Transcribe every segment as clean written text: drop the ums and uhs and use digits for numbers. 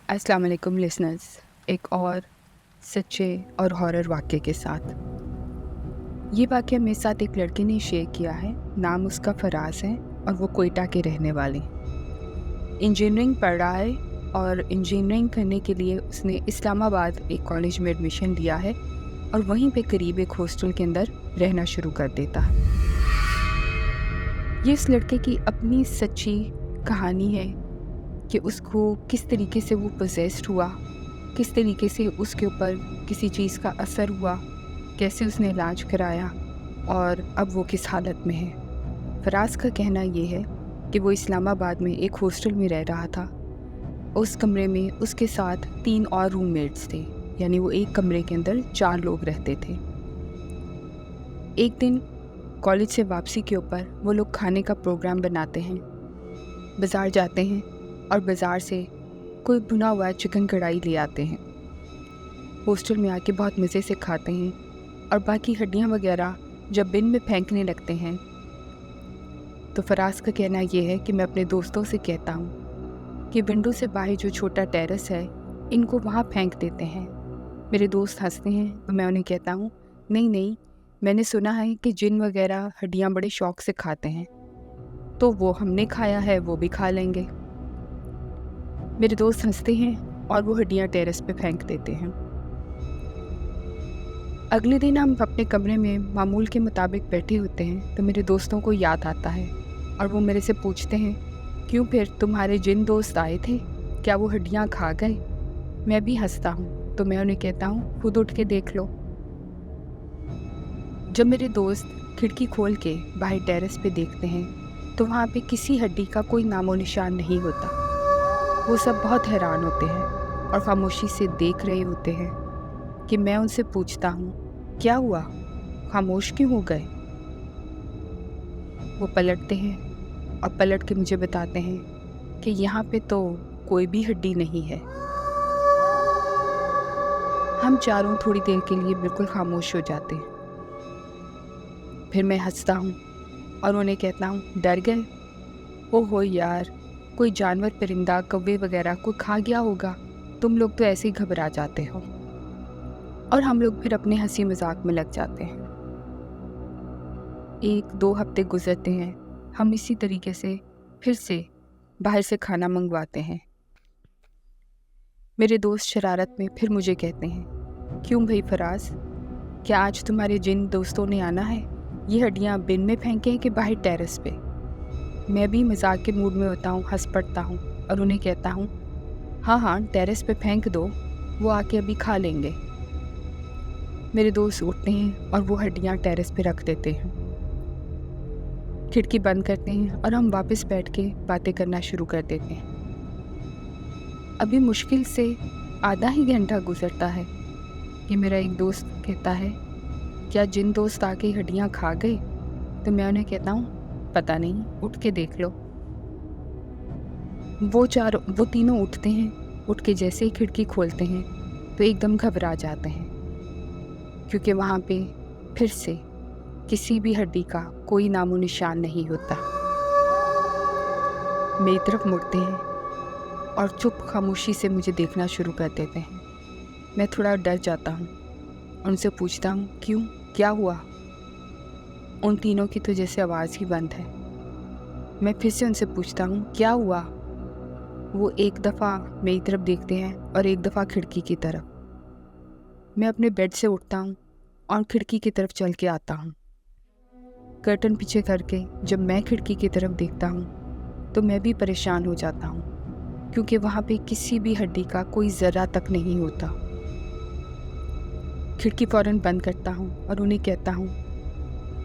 अस्सलाम वालेकुम लिसनर्स, एक और सच्चे और हॉरर वाक़ये के साथ। ये वाक़या मेरे साथ एक लड़के ने शेयर किया है। नाम उसका फ़राज़ है और वो कोयटा के रहने वाले। इंजीनियरिंग पढ़ रहा है और इंजीनियरिंग करने के लिए उसने इस्लामाबाद एक कॉलेज में एडमिशन लिया है और वहीं पे करीब एक हॉस्टल के अंदर रहना शुरू कर देता है। ये इस लड़के की अपनी सच्ची कहानी है कि उसको किस तरीके से वो पोजेस्ड हुआ, किस तरीके से उसके ऊपर किसी चीज़ का असर हुआ, कैसे उसने इलाज कराया और अब वो किस हालत में है। फ़राज़ का कहना ये है कि वो इस्लामाबाद में एक हॉस्टल में रह रहा था। उस कमरे में उसके साथ 3 और रूममेट्स थे, यानी वो एक कमरे के अंदर 4 लोग रहते थे। एक दिन कॉलेज से वापसी के ऊपर वो लोग खाने का प्रोग्राम बनाते हैं, बाज़ार जाते हैं और बाज़ार से कोई भुना हुआ चिकन कढ़ाई ले आते हैं। हॉस्टल में आके बहुत मज़े से खाते हैं और बाकी हड्डियाँ वगैरह जब बिन में फेंकने लगते हैं तो फ़राज़ का कहना ये है कि मैं अपने दोस्तों से कहता हूँ कि विंडो से बाहर जो छोटा टेरेस है इनको वहाँ फेंक देते हैं। मेरे दोस्त हंसते हैं तो मैं उन्हें कहता हूँ नहीं नहीं, मैंने सुना है कि जिन वगैरह हड्डियाँ बड़े शौक़ से खाते हैं, तो वो हमने खाया है वो भी खा लेंगे। मेरे दोस्त हंसते हैं और वो हड्डियाँ टेरेस पे फेंक देते हैं। अगले दिन हम अपने कमरे में मामूल के मुताबिक बैठे होते हैं तो मेरे दोस्तों को याद आता है और वो मेरे से पूछते हैं, क्यों फिर तुम्हारे जिन दोस्त आए थे, क्या वो हड्डियाँ खा गए? मैं भी हंसता हूँ तो मैं उन्हें कहता हूँ खुद उठ के देख लो। जब मेरे दोस्त खिड़की खोल के बाहर टेरेस पे देखते हैं तो वहाँ पे किसी हड्डी का कोई नामो निशान नहीं होता। वो सब बहुत हैरान होते हैं और खामोशी से देख रहे होते हैं कि मैं उनसे पूछता हूँ क्या हुआ, खामोश क्यों हो गए? वो पलटते हैं और पलट के मुझे बताते हैं कि यहाँ पे तो कोई भी हड्डी नहीं है। हम चारों थोड़ी देर के लिए बिल्कुल खामोश हो जाते हैं। फिर मैं हंसता हूँ और उन्हें कहता हूँ डर गए? ओहो यार, कोई जानवर, परिंदा, कौवे वगैरह कोई खा गया होगा, तुम लोग तो ऐसे ही घबरा जाते हो। और हम लोग फिर अपने हंसी मजाक में लग जाते हैं। 1-2 हफ्ते गुजरते हैं, हम इसी तरीके से फिर से बाहर से खाना मंगवाते हैं। मेरे दोस्त शरारत में फिर मुझे कहते हैं, क्यों भाई फ़राज़, क्या आज तुम्हारे जिन दोस्तों ने आना है? ये हड्डियाँ बिन में फेंकें कि बाहर टेरेस पे? मैं भी मजाक के मूड में होता हूँ, हंस पड़ता हूँ और उन्हें कहता हूँ हाँ हाँ, टेरेस पे फेंक दो, वो आके अभी खा लेंगे। मेरे दोस्त उठते हैं और वो हड्डियाँ टेरेस पे रख देते हैं। खिड़की बंद करते हैं और हम वापस बैठ के बातें करना शुरू कर देते हैं। अभी मुश्किल से आधा ही घंटा गुजरता है कि मेरा एक दोस्त कहता है, क्या जिन दोस्त आके हड्डियाँ खा गए? तो मैं उन्हें कहता हूँ पता नहीं, उठ के देख लो। वो तीनों उठते हैं। उठ के जैसे ही खिड़की खोलते हैं तो एकदम घबरा जाते हैं, क्योंकि वहाँ पे फिर से किसी भी हड्डी का कोई नामो निशान नहीं होता। मेरी तरफ मुड़ते हैं और चुप खामोशी से मुझे देखना शुरू कर देते हैं। मैं थोड़ा डर जाता हूँ। उनसे पूछता हूँ क्यों, क्या हुआ? उन तीनों की तो जैसे आवाज़ ही बंद है। मैं फिर से उनसे पूछता हूँ क्या हुआ? वो एक दफ़ा मेरी तरफ देखते हैं और एक दफ़ा खिड़की की तरफ। मैं अपने बेड से उठता हूँ और खिड़की की तरफ चल के आता हूँ। कर्टन पीछे करके जब मैं खिड़की की तरफ देखता हूँ तो मैं भी परेशान हो जाता हूँ, क्योंकि वहाँ पे किसी भी हड्डी का कोई ज़रा तक नहीं होता। खिड़की फ़ौरन बंद करता हूँ और उन्हें कहता हूँ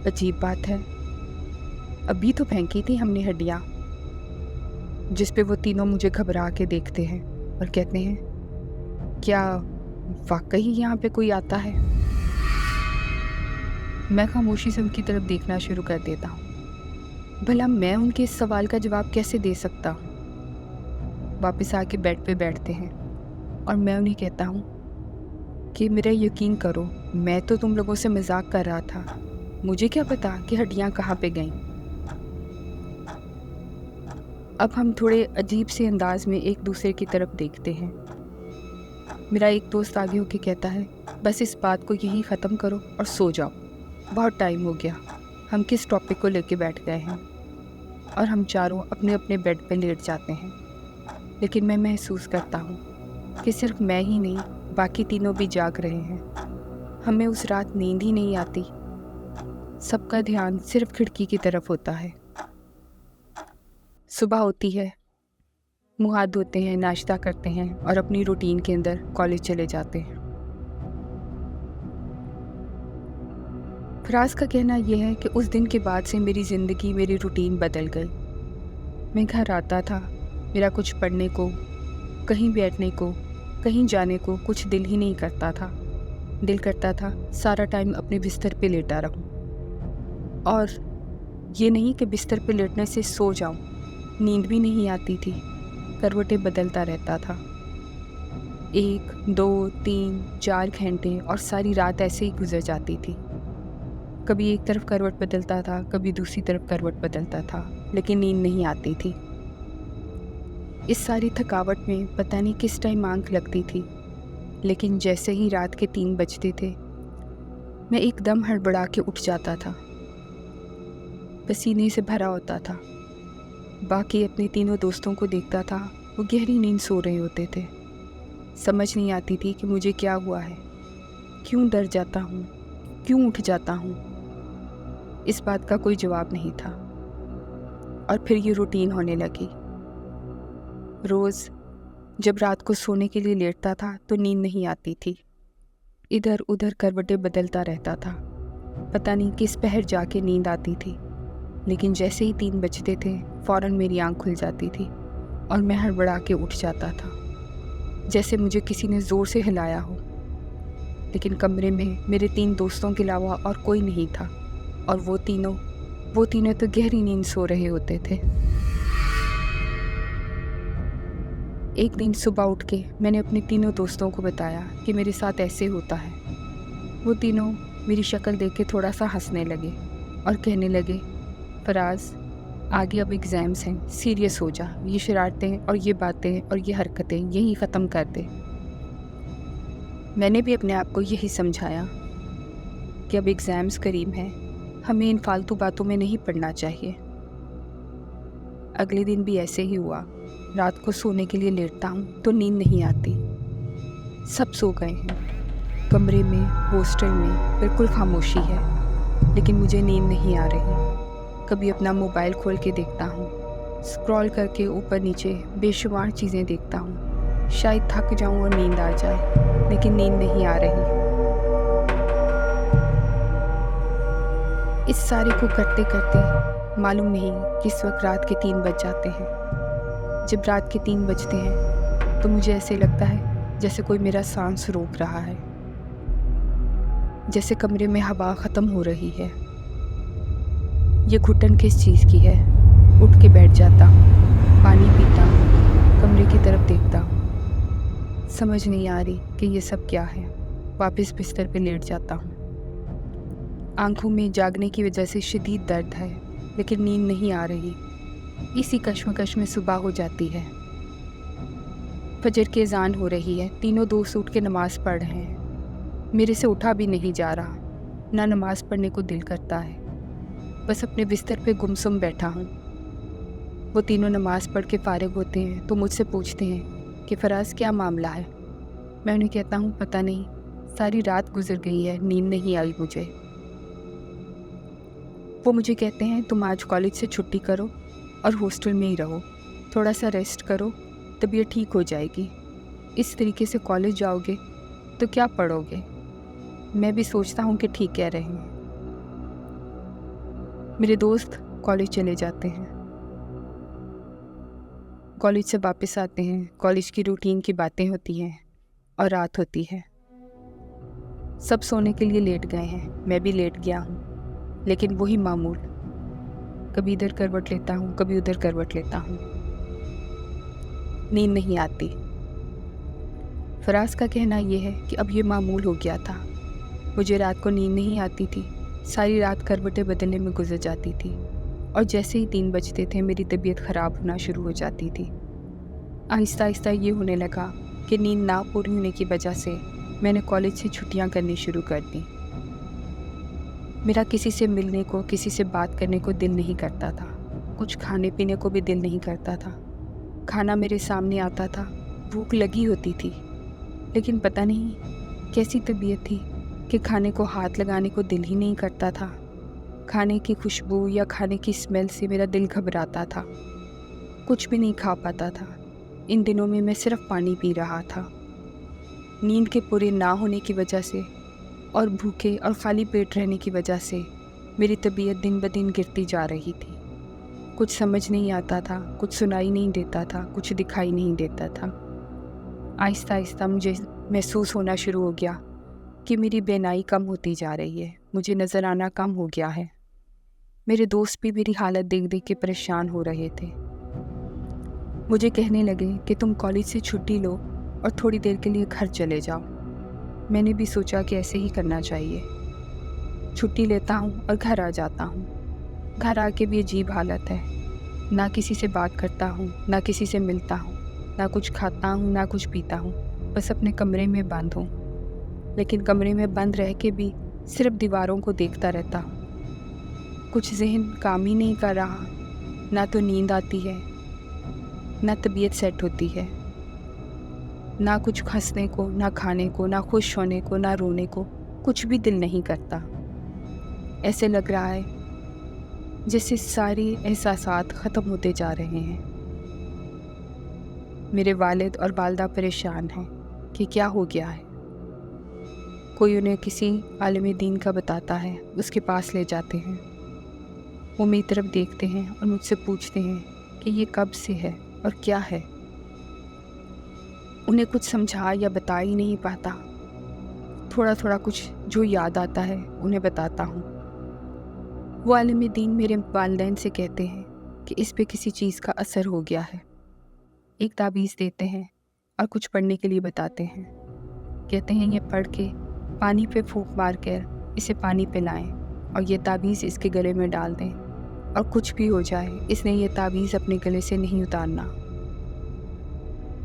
अजीब बात है, अभी तो फेंकी थी हमने हड्डियाँ। जिस पे वो तीनों मुझे घबरा के देखते हैं और कहते हैं क्या वाकई यहाँ पे कोई आता है? मैं खामोशी से उनकी तरफ देखना शुरू कर देता हूँ। भला मैं उनके इस सवाल का जवाब कैसे दे सकता हूँ? वापस आके बेड पे बैठते हैं और मैं उन्हें कहता हूँ कि मेरा यकीन करो, मैं तो तुम लोगों से मजाक कर रहा था, मुझे क्या पता कि हड्डियाँ कहाँ पे गईं। अब हम थोड़े अजीब से अंदाज में एक दूसरे की तरफ देखते हैं। मेरा एक दोस्त आगे होके कहता है, बस इस बात को यहीं ख़त्म करो और सो जाओ, बहुत टाइम हो गया। हम किस टॉपिक को लेके बैठ गए हैं। और हम चारों अपने अपने बेड पे लेट जाते हैं। लेकिन मैं महसूस करता हूँ कि सिर्फ मैं ही नहीं, बाकी तीनों भी जाग रहे हैं। हमें उस रात नींद ही नहीं आती। सबका ध्यान सिर्फ खिड़की की तरफ होता है। सुबह होती है, मुँह हाथ धोते हैं, नाश्ता करते हैं और अपनी रूटीन के अंदर कॉलेज चले जाते हैं। फराज का कहना यह है कि उस दिन के बाद से मेरी ज़िंदगी, मेरी रूटीन बदल गई। मैं घर आता था, मेरा कुछ पढ़ने को, कहीं बैठने को, कहीं जाने को कुछ दिल ही नहीं करता था। दिल करता था सारा टाइम अपने बिस्तर पे लेटा रहूं। और ये नहीं कि बिस्तर पे लेटने से सो जाऊं, नींद भी नहीं आती थी। करवटें बदलता रहता था, 1, 2, 3, 4 घंटे और सारी रात ऐसे ही गुजर जाती थी। कभी एक तरफ करवट बदलता था, कभी दूसरी तरफ करवट बदलता था, लेकिन नींद नहीं आती थी। इस सारी थकावट में पता नहीं किस टाइम आंख लगती थी, लेकिन जैसे ही रात के 3 बजते थे, मैं एकदम हड़बड़ा के उठ जाता था। पसीने से भरा होता था। बाकी अपने तीनों दोस्तों को देखता था, वो गहरी नींद सो रहे होते थे। समझ नहीं आती थी कि मुझे क्या हुआ है, क्यों डर जाता हूँ, क्यों उठ जाता हूँ। इस बात का कोई जवाब नहीं था। और फिर ये रूटीन होने लगी। रोज़ जब रात को सोने के लिए लेटता था तो नींद नहीं आती थी। इधर उधर करवटें बदलता रहता था। पता नहीं किस पहर जाके नींद आती थी, लेकिन जैसे ही 3 बजते थे फ़ौरन मेरी आँख खुल जाती थी और मैं हड़बड़ा के उठ जाता था, जैसे मुझे किसी ने ज़ोर से हिलाया हो। लेकिन कमरे में मेरे 3 दोस्तों के अलावा और कोई नहीं था, और वो तीनों तो गहरी नींद सो रहे होते थे। एक दिन सुबह उठ के मैंने अपने तीनों दोस्तों को बताया कि मेरे साथ ऐसे होता है। वो तीनों मेरी शक्ल देख के थोड़ा सा हंसने लगे और कहने लगे, फराज, आगे अब एग्ज़ाम्स हैं, सीरियस हो जा। ये शरारतें और ये बातें और ये हरकतें यही ख़त्म कर दे। मैंने भी अपने आप को यही समझाया कि अब एग्ज़ाम्स करीब हैं, हमें इन फालतू बातों में नहीं पड़ना चाहिए। अगले दिन भी ऐसे ही हुआ। रात को सोने के लिए लेटता हूँ तो नींद नहीं आती। सब सो गए हैं। कमरे में, हॉस्टल में बिल्कुल खामोशी है, लेकिन मुझे नींद नहीं आ रही। कभी अपना मोबाइल खोल के देखता हूँ, स्क्रॉल करके ऊपर नीचे बेशुमार चीज़ें देखता हूँ। शायद थक जाऊँ और नींद आ जाए, लेकिन नींद नहीं आ रही। इस सारे को करते करते मालूम नहीं किस वक्त रात के 3 बज जाते हैं। जब रात के 3 बजते हैं तो मुझे ऐसे लगता है जैसे कोई मेरा सांस रोक रहा है, जैसे कमरे में हवा ख़त्म हो रही है। ये घुटन किस चीज़ की है? उठ के बैठ जाता हूँ, पानी पीता हूँ, कमरे की तरफ देखता हूँ। समझ नहीं आ रही कि ये सब क्या है। वापस बिस्तर पे लेट जाता हूँ। आंखों में जागने की वजह से शदीद दर्द है, लेकिन नींद नहीं आ रही। इसी कश्मकश में सुबह हो जाती है। फजर की अज़ान हो रही है। तीनों दोस्त उठ के नमाज़ पढ़ रहे हैं। मेरे से उठा भी नहीं जा रहा, ना नमाज़ पढ़ने को दिल करता है। बस अपने बिस्तर पे गुमसुम बैठा हूँ। वो तीनों नमाज़ पढ़ के फ़ारिग होते हैं तो मुझसे पूछते हैं कि फ़राज़, क्या मामला है? मैं उन्हें कहता हूँ, पता नहीं, सारी रात गुजर गई है, नींद नहीं आई मुझे। वो मुझे कहते हैं, तुम आज कॉलेज से छुट्टी करो और हॉस्टल में ही रहो, थोड़ा सा रेस्ट करो, तबीयत ठीक हो जाएगी। इस तरीके से कॉलेज जाओगे तो क्या पढ़ोगे? मैं भी सोचता हूँ कि ठीक कह रहे हैं। मेरे दोस्त कॉलेज चले जाते हैं। कॉलेज से वापस आते हैं। कॉलेज की रूटीन की बातें होती हैं और रात होती है। सब सोने के लिए लेट गए हैं, मैं भी लेट गया हूँ, लेकिन वही मामूल, कभी इधर करवट लेता हूँ, कभी उधर करवट लेता हूँ। नींद नहीं आती। फराज का कहना यह है कि अब ये मामूल हो गया था। मुझे रात को नींद नहीं आती थी, सारी रात करवटें बदलने में गुजर जाती थी। और जैसे ही 3 बजते थे मेरी तबीयत ख़राब होना शुरू हो जाती थी। आहिस्ता आहिस्ता ये होने लगा कि नींद ना पूरी होने की वजह से मैंने कॉलेज से छुट्टियां करनी शुरू कर दी। मेरा किसी से मिलने को, किसी से बात करने को दिल नहीं करता था। कुछ खाने पीने को भी दिल नहीं करता था। खाना मेरे सामने आता था, भूख लगी होती थी, लेकिन पता नहीं कैसी तबीयत थी कि खाने को हाथ लगाने को दिल ही नहीं करता था। खाने की खुशबू या खाने की स्मेल से मेरा दिल घबराता था। कुछ भी नहीं खा पाता था। इन दिनों में मैं सिर्फ पानी पी रहा था। नींद के पूरे ना होने की वजह से और भूखे और खाली पेट रहने की वजह से मेरी तबीयत दिन ब दिन गिरती जा रही थी। कुछ समझ नहीं आता था, कुछ सुनाई नहीं देता था, कुछ दिखाई नहीं देता था। आहिस्ता आहिस्ता मुझे महसूस होना शुरू हो गया कि मेरी बेनाई कम होती जा रही है, मुझे नज़र आना कम हो गया है। मेरे दोस्त भी मेरी हालत देख देख के परेशान हो रहे थे। मुझे कहने लगे कि तुम कॉलेज से छुट्टी लो और थोड़ी देर के लिए घर चले जाओ। मैंने भी सोचा कि ऐसे ही करना चाहिए। छुट्टी लेता हूँ और घर आ जाता हूँ। घर आके भी अजीब हालत है। ना किसी से बात करता हूँ, ना किसी से मिलता हूँ, ना कुछ खाता हूँ, ना कुछ पीता हूँ, बस अपने कमरे में बंद हूँ। लेकिन कमरे में बंद रह के भी सिर्फ दीवारों को देखता रहता हूँ। कुछ ज़हन काम ही नहीं कर रहा। ना तो नींद आती है, ना तबीयत सेट होती है, ना कुछ हंसने को, ना खाने को, ना खुश होने को, ना रोने को, कुछ भी दिल नहीं करता। ऐसे लग रहा है जैसे सारे एहसासात ख़त्म होते जा रहे हैं। मेरे वालिद और वालिदा परेशान हैं कि क्या हो गया है। कोई उन्हें किसी आलिम दीन का बताता है, उसके पास ले जाते हैं। वो मेरी तरफ देखते हैं और मुझसे पूछते हैं कि ये कब से है और क्या है। उन्हें कुछ समझा या बता ही नहीं पाता। थोड़ा थोड़ा कुछ जो याद आता है उन्हें बताता हूँ। वो आलिम दीन मेरे वालिदैन से कहते हैं कि इस पे किसी चीज़ का असर हो गया है। एक ताबीज़ देते हैं और कुछ पढ़ने के लिए बताते हैं। कहते हैं ये पढ़ के पानी पे फूंक मार कर इसे पानी पिलाएं और ये ताबीज़ इसके गले में डाल दें, और कुछ भी हो जाए इसने ये ताबीज़ अपने गले से नहीं उतारना।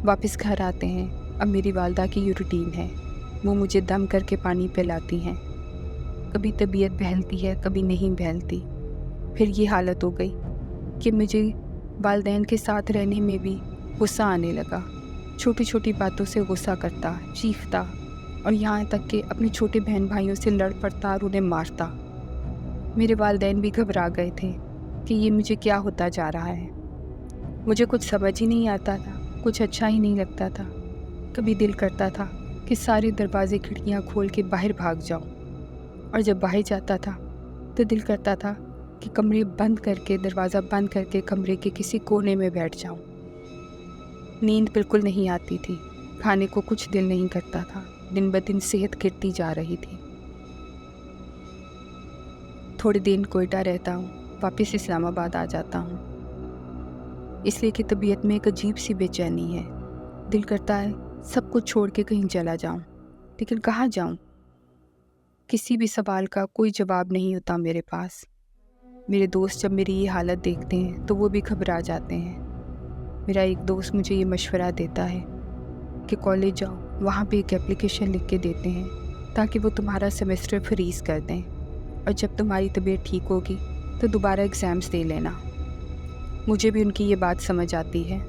वापस घर आते हैं। अब मेरी वालदा की ये रूटीन है, वो मुझे दम करके पानी पिलाती हैं। कभी तबीयत बहलती है, कभी नहीं बहलती। फिर ये हालत हो गई कि मुझे वालदैन के साथ रहने में भी गुस्सा आने लगा। छोटी छोटी बातों से गुस्सा करता, चीखता, और यहाँ तक कि अपने छोटे बहन भाइयों से लड़ पड़ता और उन्हें मारता। मेरे वालिदैन भी घबरा गए थे कि ये मुझे क्या होता जा रहा है। मुझे कुछ समझ ही नहीं आता था, कुछ अच्छा ही नहीं लगता था। कभी दिल करता था कि सारे दरवाजे खिड़कियाँ खोल के बाहर भाग जाऊँ, और जब बाहर जाता था तो दिल करता था कि कमरे बंद करके, दरवाज़ा बंद करके कमरे के किसी कोने में बैठ जाऊँ। नींद बिल्कुल नहीं आती थी, खाने को कुछ दिल नहीं करता था। दिन ब दिन सेहत गिरती जा रही थी। थोड़े दिन कोयटा रहता हूँ, वापस इस्लामाबाद आ जाता हूँ, इसलिए कि तबीयत में एक अजीब सी बेचैनी है। दिल करता है सब कुछ छोड़ के कहीं चला जाऊँ, लेकिन कहाँ जाऊँ? किसी भी सवाल का कोई जवाब नहीं होता मेरे पास। मेरे दोस्त जब मेरी ये हालत देखते हैं तो वो भी घबरा जाते हैं। मेरा एक दोस्त मुझे ये मशवरा देता है कि कॉलेज जाओ, वहाँ पे एक एप्लीकेशन लिख के देते हैं ताकि वो तुम्हारा सेमेस्टर फ्रीज़ कर दें, और जब तुम्हारी तबीयत ठीक होगी तो दोबारा एग्ज़ाम्स दे लेना। मुझे भी उनकी ये बात समझ आती है।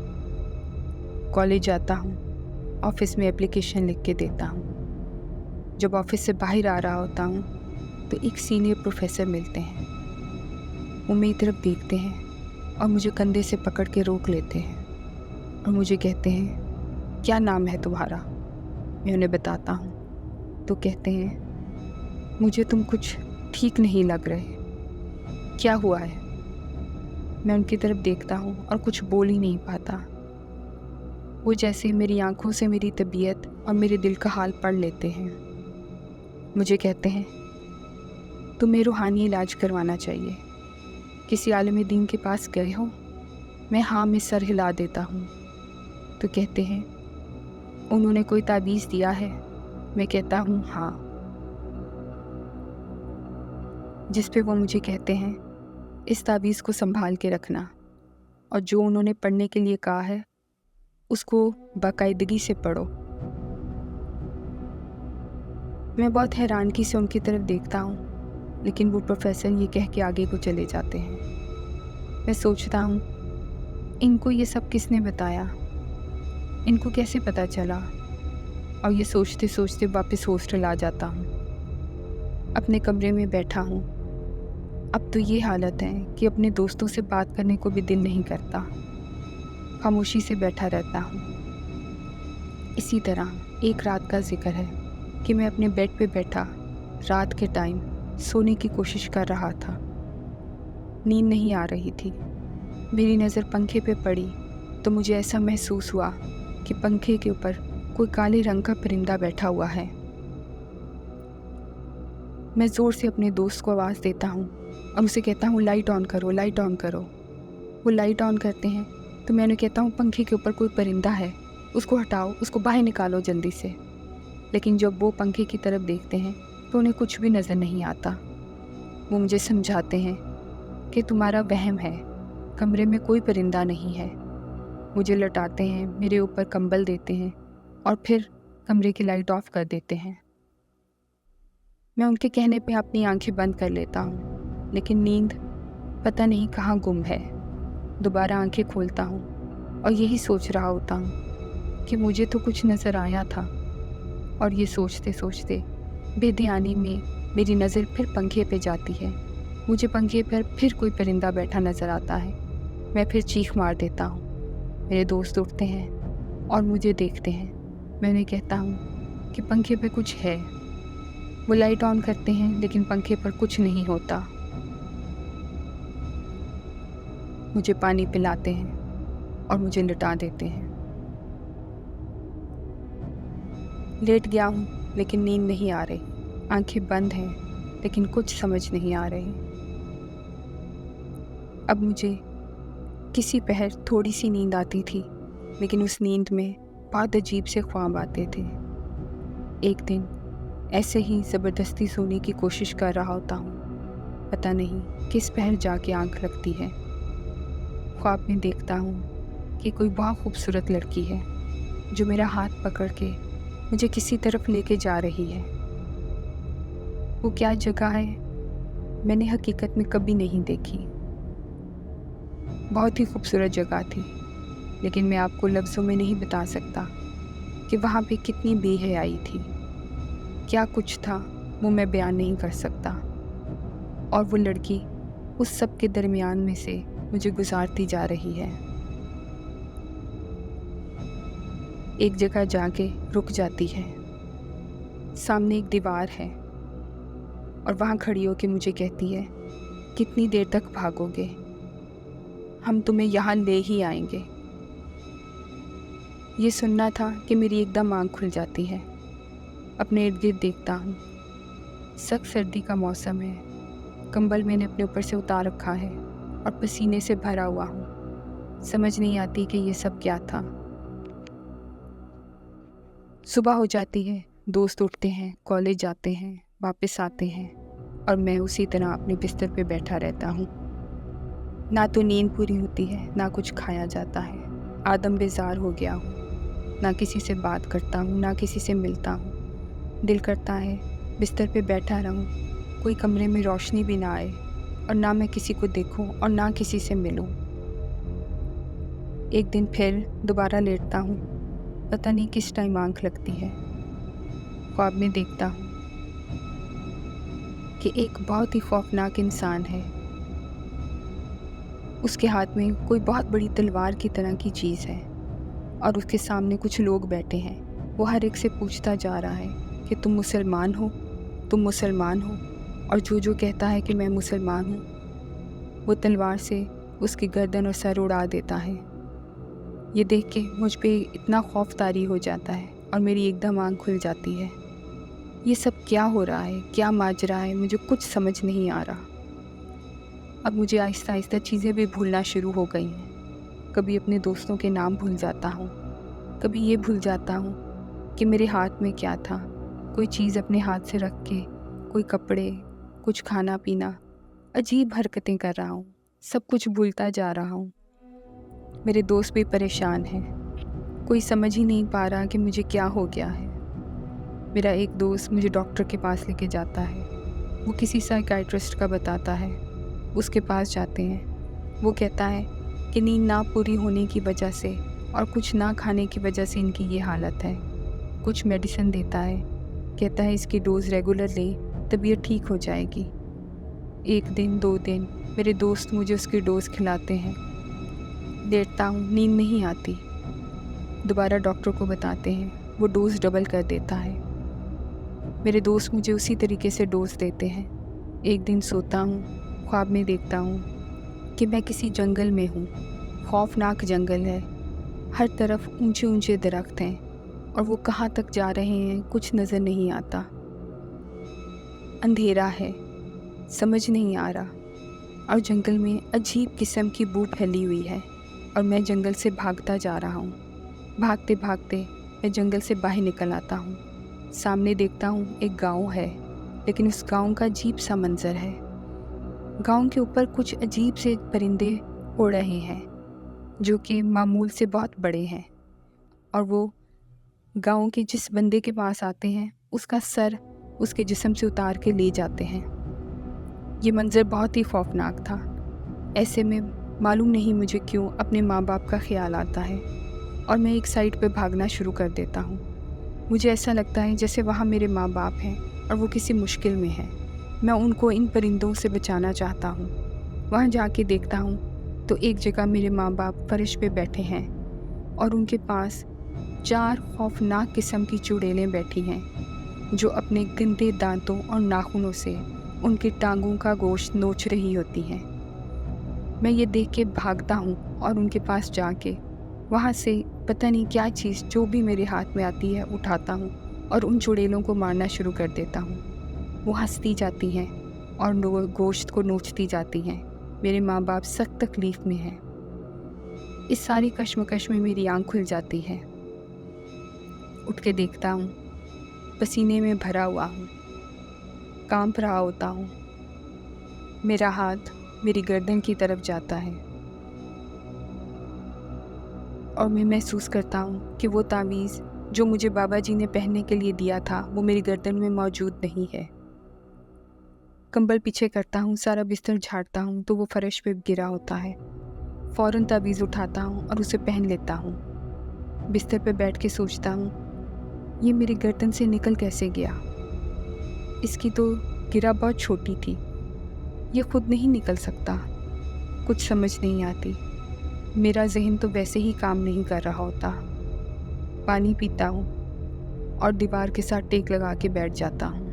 कॉलेज जाता हूँ, ऑफ़िस में एप्लीकेशन लिख के देता हूँ। जब ऑफ़िस से बाहर आ रहा होता हूँ तो एक सीनियर प्रोफेसर मिलते हैं। वो मेरी तरफ देखते हैं और मुझे कंधे से पकड़ के रोक लेते हैं और मुझे कहते हैं क्या नाम है तुम्हारा? मैं उन्हें बताता हूँ तो कहते हैं मुझे तुम कुछ ठीक नहीं लग रहे, क्या हुआ है? मैं उनकी तरफ देखता हूँ और कुछ बोल ही नहीं पाता। वो जैसे मेरी आंखों से मेरी तबीयत और मेरे दिल का हाल पढ़ लेते हैं। मुझे कहते हैं तुम्हें रूहानी इलाज करवाना चाहिए, किसी आलिम दीन के पास गए हो? मैं हाँ में सर हिला देता हूँ। तो कहते हैं उन्होंने कोई ताबीज़ दिया है? मैं कहता हूँ हाँ। जिस पे वो मुझे कहते हैं इस तावीज़ को संभाल के रखना और जो उन्होंने पढ़ने के लिए कहा है उसको बाकायदगी से पढ़ो। मैं बहुत हैरानगी से उनकी तरफ देखता हूँ, लेकिन वो प्रोफेसर ये कह के आगे को चले जाते हैं। मैं सोचता हूँ, इनको ये सब किसने बताया, इनको कैसे पता चला? और ये सोचते सोचते वापस हॉस्टल आ जाता हूँ। अपने कमरे में बैठा हूँ। अब तो ये हालत है कि अपने दोस्तों से बात करने को भी दिल नहीं करता, खामोशी से बैठा रहता हूँ। इसी तरह एक रात का जिक्र है कि मैं अपने बेड पे बैठा रात के टाइम सोने की कोशिश कर रहा था। नींद नहीं आ रही थी। मेरी नज़र पंखे पे पड़ी तो मुझे ऐसा महसूस हुआ कि पंखे के ऊपर कोई काले रंग का परिंदा बैठा हुआ है। मैं ज़ोर से अपने दोस्त को आवाज़ देता हूँ और उसे कहता हूँ, लाइट ऑन करो, लाइट ऑन करो। वो लाइट ऑन करते हैं तो मैं उन्हें कहता हूँ, पंखे के ऊपर कोई परिंदा है, उसको हटाओ, उसको बाहर निकालो जल्दी से। लेकिन जब वो पंखे की तरफ देखते हैं तो उन्हें कुछ भी नज़र नहीं आता। वो मुझे समझाते हैं कि तुम्हारा वहम है, कमरे में कोई परिंदा नहीं है। मुझे लटाते हैं, मेरे ऊपर कंबल देते हैं और फिर कमरे की लाइट ऑफ कर देते हैं। मैं उनके कहने पे अपनी आंखें बंद कर लेता हूँ, लेकिन नींद पता नहीं कहाँ गुम है। दोबारा आंखें खोलता हूँ और यही सोच रहा होता हूँ कि मुझे तो कुछ नज़र आया था। और ये सोचते सोचते बेध्यानी में मेरी नज़र फिर पंखे पे जाती है। मुझे पंखे पर फिर कोई परिंदा बैठा नज़र आता है। मैं फिर चीख मार देता हूँ। मेरे दोस्त उठते हैं और मुझे देखते हैं। मैं उन्हें कहता हूँ कि पंखे पे कुछ है। वो लाइट ऑन करते हैं लेकिन पंखे पर कुछ नहीं होता। मुझे पानी पिलाते हैं और मुझे लिटा देते हैं। लेट गया हूँ लेकिन नींद नहीं आ रही। आंखें बंद हैं लेकिन कुछ समझ नहीं आ रही। अब मुझे किसी पहर थोड़ी सी नींद आती थी, लेकिन उस नींद में बहुत अजीब से ख्वाब आते थे। एक दिन ऐसे ही ज़बरदस्ती सोने की कोशिश कर रहा होता हूँ। पता नहीं किस पहर जाके आंख लगती है। ख्वाब में देखता हूँ कि कोई बहुत खूबसूरत लड़की है जो मेरा हाथ पकड़ के मुझे किसी तरफ लेके जा रही है। वो क्या जगह है मैंने हकीकत में कभी नहीं देखी। बहुत ही खूबसूरत जगह थी, लेकिन मैं आपको लफ्ज़ों में नहीं बता सकता कि वहाँ पे कितनी बेहयाई थी। क्या कुछ था वो मैं बयान नहीं कर सकता। और वो लड़की उस सब के दरमियान में से मुझे गुजारती जा रही है। एक जगह जाके रुक जाती है। सामने एक दीवार है और वहाँ खड़ी होकर मुझे कहती है, कितनी देर तक भागोगे, हम तुम्हें यहाँ ले ही आएंगे। ये सुनना था कि मेरी एकदम आँख खुल जाती है। अपने इर्द गिर्द देखता हूँ। सख्त सर्दी का मौसम है। कंबल मैंने अपने ऊपर से उतार रखा है और पसीने से भरा हुआ हूँ। समझ नहीं आती कि ये सब क्या था। सुबह हो जाती है, दोस्त उठते हैं, कॉलेज जाते हैं, वापस आते हैं और मैं उसी तरह अपने बिस्तर पे बैठा रहता हूँ। ना तो नींद पूरी होती है, ना कुछ खाया जाता है। आदम बेजार हो गया हूँ। ना किसी से बात करता हूँ, ना किसी से मिलता हूँ। दिल करता है बिस्तर पे बैठा रहूँ, कोई कमरे में रोशनी भी ना आए और ना मैं किसी को देखूँ और ना किसी से मिलूँ। एक दिन फिर दोबारा लेटता हूँ। पता नहीं किस टाइम आँख लगती है। ख्वाब में देखता हूँ कि एक बहुत ही खौफनाक इंसान है। उसके हाथ में कोई बहुत बड़ी तलवार की तरह की चीज़ है और उसके सामने कुछ लोग बैठे हैं। वो हर एक से पूछता जा रहा है कि तुम मुसलमान हो, तुम मुसलमान हो। और जो कहता है कि मैं मुसलमान हूँ, वो तलवार से उसकी गर्दन और सर उड़ा देता है। ये देख के मुझ पे इतना खौफ तारी हो जाता है और मेरी एकदम आँख खुल जाती है। ये सब क्या हो रहा है, क्या माजरा है, मुझे कुछ समझ नहीं आ रहा। अब मुझे आहिस्ता आहिस्ता चीज़ें भी भूलना शुरू हो गई हैं। कभी अपने दोस्तों के नाम भूल जाता हूँ, कभी ये भूल जाता हूँ कि मेरे हाथ में क्या था। कोई चीज़ अपने हाथ से रख के, कोई कपड़े, कुछ खाना पीना, अजीब हरकतें कर रहा हूँ। सब कुछ भूलता जा रहा हूँ। मेरे दोस्त भी परेशान हैं। कोई समझ ही नहीं पा रहा कि मुझे क्या हो गया है। मेरा एक दोस्त मुझे डॉक्टर के पास लेके जाता है। वो किसी साइकियाट्रिस्ट का बताता है। उसके पास जाते हैं। वो कहता है कि नींद ना पूरी होने की वजह से और कुछ ना खाने की वजह से इनकी ये हालत है। कुछ मेडिसिन देता है। कहता है इसकी डोज़ रेगुलर लें, तबीयत ठीक हो जाएगी। 1 दिन 2 दिन मेरे दोस्त मुझे उसकी डोज़ खिलाते हैं। लेटता हूँ, नींद नहीं आती। दोबारा डॉक्टर को बताते हैं, वो डोज़ डबल कर देता है। मेरे दोस्त मुझे उसी तरीके से डोज़ देते हैं। एक दिन सोता हूँ, ख्वाब में देखता हूँ कि मैं किसी जंगल में हूँ। खौफनाक जंगल है। हर तरफ ऊंचे ऊंचे दरख्त हैं और वो कहाँ तक जा रहे हैं कुछ नज़र नहीं आता। अंधेरा है, समझ नहीं आ रहा और जंगल में अजीब किस्म की बू फैली हुई है और मैं जंगल से भागता जा रहा हूँ। भागते भागते मैं जंगल से बाहर निकल आता हूँ। सामने देखता हूँ एक गांव है, लेकिन उस गांव का अजीब सा मंजर है। गांव के ऊपर कुछ अजीब से परिंदे उड़ रहे हैं जो कि मामूल से बहुत बड़े हैं और वो गांव के जिस बंदे के पास आते हैं उसका सर उसके जिस्म से उतार के ले जाते हैं। ये मंजर बहुत ही खौफनाक था। ऐसे में मालूम नहीं मुझे क्यों अपने माँ बाप का ख्याल आता है और मैं एक साइड पे भागना शुरू कर देता हूँ। मुझे ऐसा लगता है जैसे वहाँ मेरे माँ बाप हैं और वो किसी मुश्किल में हैं। मैं उनको इन परिंदों से बचाना चाहता हूँ। वहाँ जाके देखता हूँ तो एक जगह मेरे माँ बाप फर्श पे बैठे हैं और उनके पास 4 खौफनाक किस्म की चुड़ैलें बैठी हैं जो अपने गंदे दांतों और नाखूनों से उनकी टांगों का गोश्त नोच रही होती हैं। मैं ये देख के भागता हूँ और उनके पास जाके वहाँ से पता नहीं क्या चीज़ जो भी मेरे हाथ में आती है उठाता हूँ और उन चुड़ैलों को मारना शुरू कर देता हूँ। वो हंसती जाती हैं और गोश्त को नोचती जाती हैं। मेरे माँ बाप सख्त तकलीफ़ में हैं। इस सारी कश्मकश में मेरी आँख खुल जाती है। उठ के देखता हूँ, पसीने में भरा हुआ हूँ, कांप रहा होता हूँ। मेरा हाथ मेरी गर्दन की तरफ जाता है और मैं महसूस करता हूँ कि वो तावीज़ जो मुझे बाबा जी ने पहनने के लिए दिया था वो मेरी गर्दन में मौजूद नहीं है। कंबल पीछे करता हूँ, सारा बिस्तर झाड़ता हूँ तो वो फर्श पे गिरा होता है। फ़ौरन तावीज़ उठाता हूँ और उसे पहन लेता हूँ। बिस्तर पे बैठ के सोचता हूँ, ये मेरी गर्दन से निकल कैसे गया? इसकी तो गिरा बहुत छोटी थी, ये खुद नहीं निकल सकता। कुछ समझ नहीं आती। मेरा जहन तो वैसे ही काम नहीं कर रहा होता। पानी पीता हूँ और दीवार के साथ टेक लगा के बैठ जाता हूँ।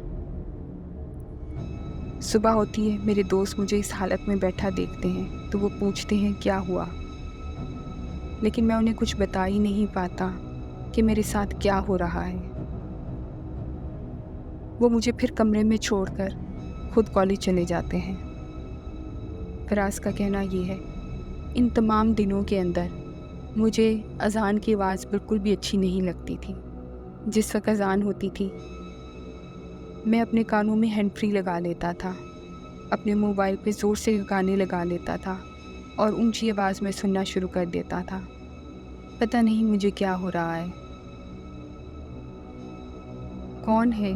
सुबह होती है, मेरे दोस्त मुझे इस हालत में बैठा देखते हैं तो वो पूछते हैं क्या हुआ, लेकिन मैं उन्हें कुछ बता ही नहीं पाता कि मेरे साथ क्या हो रहा है। वो मुझे फिर कमरे में छोड़कर खुद कॉलेज चले जाते हैं। फराज का कहना ये है, इन तमाम दिनों के अंदर मुझे अज़ान की आवाज़ बिल्कुल भी अच्छी नहीं लगती थी। जिस वक्त अज़ान होती थी मैं अपने कानों में हैंड फ्री लगा लेता था, अपने मोबाइल पे ज़ोर से गाने लगा लेता था और ऊंची आवाज़ में सुनना शुरू कर देता था। पता नहीं मुझे क्या हो रहा है, कौन है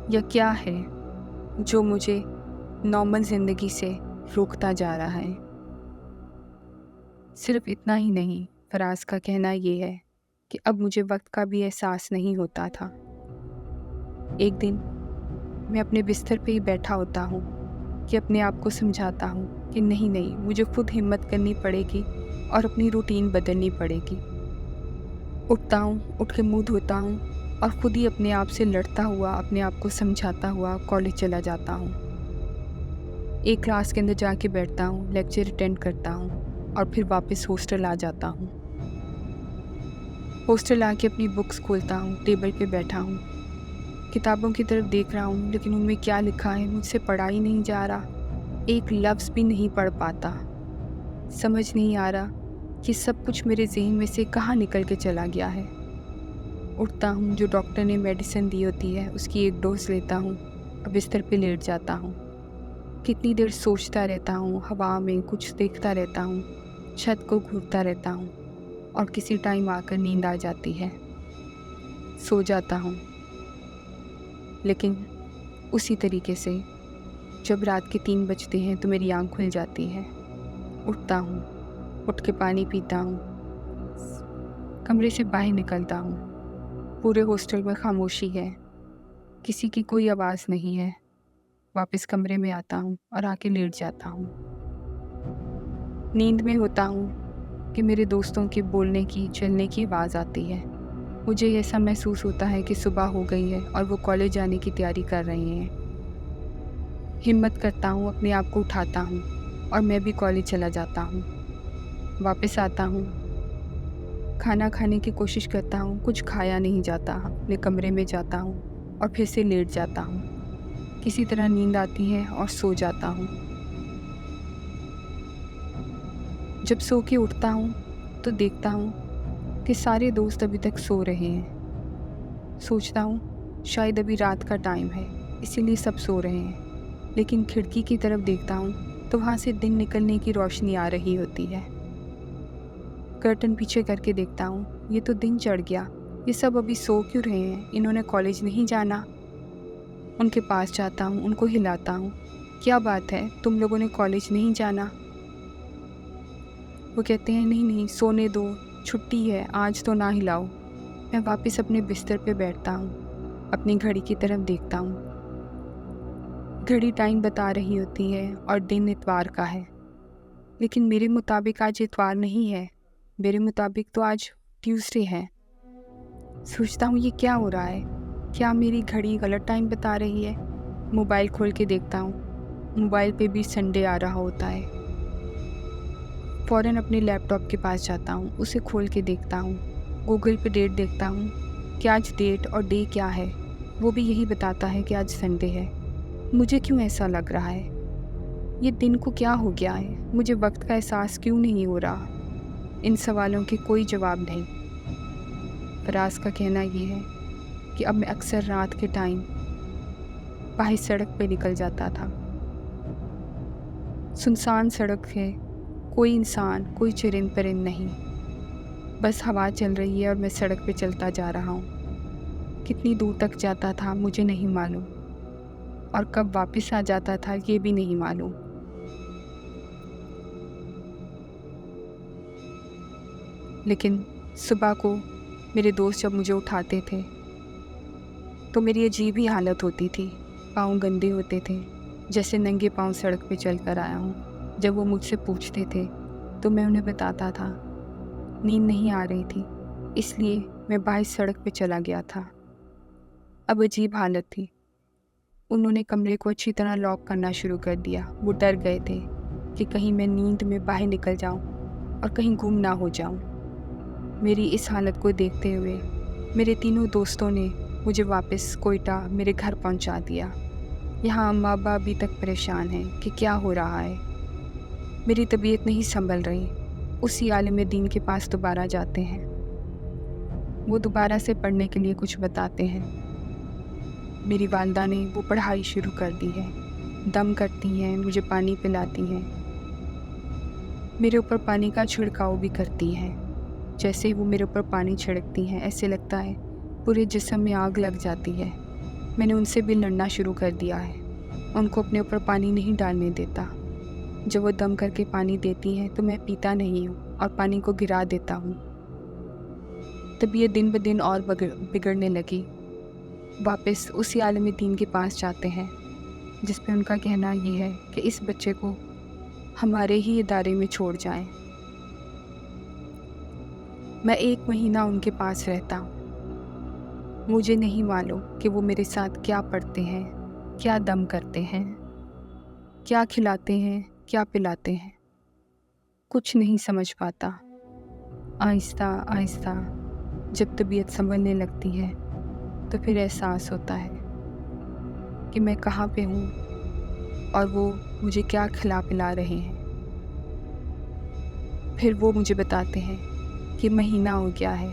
या क्या है जो मुझे नॉर्मल ज़िंदगी से रोकता जा रहा है। सिर्फ इतना ही नहीं, फराज का कहना ये है कि अब मुझे वक्त का भी एहसास नहीं होता था। एक दिन मैं अपने बिस्तर पे ही बैठा होता हूँ कि अपने आप को समझाता हूँ कि नहीं नहीं, मुझे खुद हिम्मत करनी पड़ेगी और अपनी रूटीन बदलनी पड़ेगी। उठता हूँ, उठ के मुँह धोता हूँ और ख़ुद ही अपने आप से लड़ता हुआ, अपने आप को समझाता हुआ कॉलेज चला जाता हूँ। एक क्लास के अंदर जाके बैठता हूँ, लेक्चर अटेंड करता हूँ और फिर वापस हॉस्टल आ जाता हूँ। हॉस्टल आके अपनी बुक्स खोलता हूँ, टेबल पे बैठा हूँ, किताबों की तरफ देख रहा हूँ, लेकिन उनमें क्या लिखा है मुझसे पढ़ा ही नहीं जा रहा। एक लफ्ज़ भी नहीं पढ़ पाता। समझ नहीं आ रहा कि सब कुछ मेरे ज़हन में से कहाँ निकल के चला गया है। उठता हूँ, जो डॉक्टर ने मेडिसिन दी होती है उसकी एक डोज लेता हूँ और बिस्तर पे लेट जाता हूँ। कितनी देर सोचता रहता हूँ, हवा में कुछ देखता रहता हूँ, छत को घूरता रहता हूँ और किसी टाइम आकर नींद आ जाती है। सो जाता हूँ, लेकिन उसी तरीके से जब रात के 3 बजते हैं तो मेरी आँख खुल जाती है। उठता हूँ, उठ के पानी पीता हूँ, कमरे से बाहर निकलता हूँ। पूरे हॉस्टल में खामोशी है, किसी की कोई आवाज़ नहीं है। वापस कमरे में आता हूँ और आके लेट जाता हूँ। नींद में होता हूँ कि मेरे दोस्तों के बोलने की, चलने की आवाज़ आती है। मुझे ऐसा महसूस होता है कि सुबह हो गई है और वो कॉलेज जाने की तैयारी कर रहे हैं। हिम्मत करता हूँ, अपने आप को उठाता हूँ और मैं भी कॉलेज चला जाता हूँ। वापस आता हूँ, खाना खाने की कोशिश करता हूँ, कुछ खाया नहीं जाता। अपने कमरे में जाता हूँ और फिर से लेट जाता हूँ। किसी तरह नींद आती है और सो जाता हूँ। जब सो के उठता हूँ तो देखता हूँ कि सारे दोस्त अभी तक सो रहे हैं। सोचता हूँ शायद अभी रात का टाइम है, इसीलिए सब सो रहे हैं। लेकिन खिड़की की तरफ देखता हूँ तो वहाँ से दिन निकलने की रोशनी आ रही होती है। कर्टन पीछे करके देखता हूँ, ये तो दिन चढ़ गया। ये सब अभी सो क्यों रहे हैं? इन्होंने कॉलेज नहीं जाना? उनके पास जाता हूँ, उनको हिलाता हूँ, क्या बात है, तुम लोगों ने कॉलेज नहीं जाना? वो कहते हैं नहीं नहीं, सोने दो, छुट्टी है, आज तो ना हिलाओ। मैं वापस अपने बिस्तर पे बैठता हूँ, अपनी घड़ी की तरफ देखता हूँ। घड़ी टाइम बता रही होती है और दिन इतवार का है, लेकिन मेरे मुताबिक आज इतवार नहीं है। मेरे मुताबिक तो आज ट्यूसडे है। सोचता हूँ ये क्या हो रहा है? क्या मेरी घड़ी गलत टाइम बता रही है? मोबाइल खोल के देखता हूँ, मोबाइल पे भी संडे आ रहा होता है। फ़ौरन अपने लैपटॉप के पास जाता हूँ, उसे खोल के देखता हूँ, गूगल पे डेट देखता हूँ कि आज डेट और डे क्या है। वो भी यही बताता है कि आज संडे है। मुझे क्यों ऐसा लग रहा है? ये दिन को क्या हो गया है? मुझे वक्त का एहसास क्यों नहीं हो रहा? इन सवालों के कोई जवाब नहीं। फराज का कहना ये है कि अब मैं अक्सर रात के टाइम बाहर सड़क पे निकल जाता था। सुनसान सड़क है, कोई इंसान, कोई चरिंद परिंद नहीं, बस हवा चल रही है और मैं सड़क पे चलता जा रहा हूँ। कितनी दूर तक जाता था मुझे नहीं मालूम, और कब वापस आ जाता था ये भी नहीं मालूम। लेकिन सुबह को मेरे दोस्त जब मुझे उठाते थे तो मेरी अजीब ही हालत होती थी। पाँव गंदे होते थे, जैसे नंगे पाँव सड़क पे चल कर आया हूँ। जब वो मुझसे पूछते थे तो मैं उन्हें बताता था नींद नहीं आ रही थी, इसलिए मैं बाहर सड़क पे चला गया था। अब अजीब हालत थी। उन्होंने कमरे को अच्छी तरह लॉक करना शुरू कर दिया। वो डर गए थे कि कहीं मैं नींद में बाहर निकल जाऊं और कहीं गुम ना हो जाऊं। मेरी इस हालत को देखते हुए मेरे तीनों दोस्तों ने मुझे वापस कोयटा मेरे घर पहुंचा दिया। यहाँ अम्मा अब्बा अभी तक परेशान हैं कि क्या हो रहा है। मेरी तबीयत नहीं संभल रही। उसी आलिम दीन के पास दोबारा जाते हैं। वो दोबारा से पढ़ने के लिए कुछ बताते हैं। मेरी वालदा ने वो पढ़ाई शुरू कर दी है। दम करती हैं, मुझे पानी पिलाती हैं, मेरे ऊपर पानी का छिड़काव भी करती हैं। जैसे ही वो मेरे ऊपर पानी छिड़कती हैं ऐसे लगता है पूरे जिस्म में आग लग जाती है। मैंने उनसे भी लड़ना शुरू कर दिया है, उनको अपने ऊपर पानी नहीं डालने देता। जब वो दम करके पानी देती हैं तो मैं पीता नहीं हूँ और पानी को गिरा देता हूँ। तबीयत दिन ब दिन और बिगड़ने लगी। वापस उसी आलिम दीन के पास जाते हैं, जिस पे उनका कहना ये है कि इस बच्चे को हमारे ही इदारे में छोड़ जाएं। मैं 1 महीना उनके पास रहता हूँ। मुझे नहीं मालूम कि वो मेरे साथ क्या पढ़ते हैं, क्या दम करते हैं, क्या खिलाते हैं, क्या पिलाते हैं, कुछ नहीं समझ पाता। आहिस्ता आहिस्ता जब तबीयत संभलने लगती है तो फिर एहसास होता है कि मैं कहाँ पे हूँ और वो मुझे क्या खिला पिला रहे हैं। फिर वो मुझे बताते हैं कि महीना हो गया है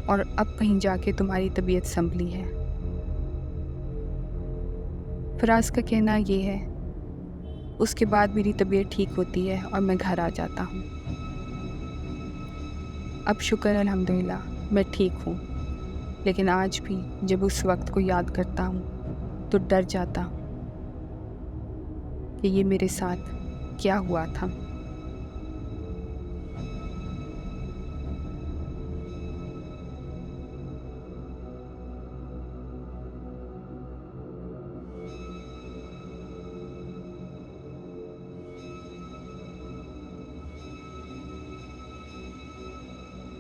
और अब कहीं जाके तुम्हारी तबीयत संभली है। फराज का कहना ये है उसके बाद मेरी तबीयत ठीक होती है और मैं घर आ जाता हूँ। अब शुक्र अल्हम्दुलिल्लाह मैं ठीक हूँ, लेकिन आज भी जब उस वक्त को याद करता हूँ तो डर जाता हूँ कि ये मेरे साथ क्या हुआ था।